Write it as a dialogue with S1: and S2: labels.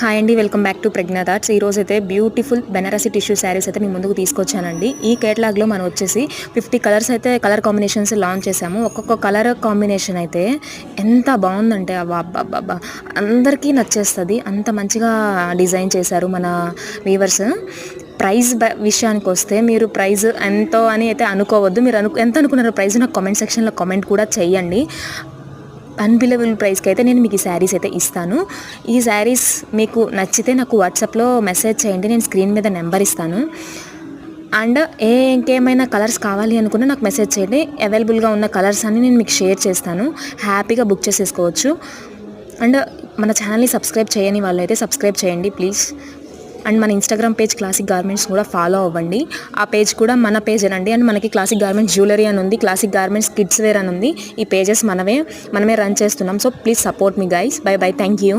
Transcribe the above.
S1: Hi అండి, welcome back to Pragna thoughts. ఈరోజు అయితే బ్యూటిఫుల్ బెనారసి టిష్యూ శారీస్ అయితే మీ ముందుకు తీసుకొచ్చానండి. ఈ కేటలాగ్లో మనం వచ్చేసి 50 కలర్స్ అయితే కలర్ కాంబినేషన్స్ లాంచ్ చేసాము. ఒక్కొక్క కలర్ కాంబినేషన్ అయితే ఎంత బాగుందంటే అబ్బా అందరికీ నచ్చేస్తుంది. అంత మంచిగా డిజైన్ చేశారు మన వీవర్స్. ప్రైస్ విషయానికి వస్తే మీరు ప్రైస్ ఎంతో అని అయితే అనుకోవద్దు. మీరు ఎంత అనుకున్నారో ప్రైస్ నాకు కామెంట్ సెక్షన్లో కామెంట్ కూడా చేయండి. అన్బిలబుల్ ప్రైస్కి అయితే నేను మీకు ఈ శారీస్ అయితే ఇస్తాను. ఈ శారీస్ మీకు నచ్చితే నాకు వాట్సాప్లో మెసేజ్ చేయండి, నేను స్క్రీన్ మీద నెంబర్ ఇస్తాను. అండ్ ఇంకేమైనా కలర్స్ కావాలి అనుకున్నా నాకు మెసేజ్ చేయండి. అవైలబుల్గా ఉన్న కలర్స్ అన్ని నేను మీకు షేర్ చేస్తాను. హ్యాపీగా బుక్ చేసేసుకోవచ్చు. అండ్ మన ఛానల్ని సబ్స్క్రైబ్ చేయని వాళ్ళైతే సబ్స్క్రైబ్ చేయండి ప్లీజ్. అండ్ మన ఇన్స్టాగ్రామ్ పేజ్ క్లాసిక్ గార్మెంట్స్ కూడా ఫాలో అవ్వండి. ఆ పేజ్ కూడా మన పేజేనండి. అండ్ మనకి క్లాసిక్ గార్మెంట్స్ జ్యువెలరీ అని ఉంది, క్లాసిక్ గార్మెంట్స్ కిడ్స్ వేర్ అని ఉంది. ఈ పేజెస్ మనమే రన్ చేస్తున్నాం. So please support me guys. By by, thank you.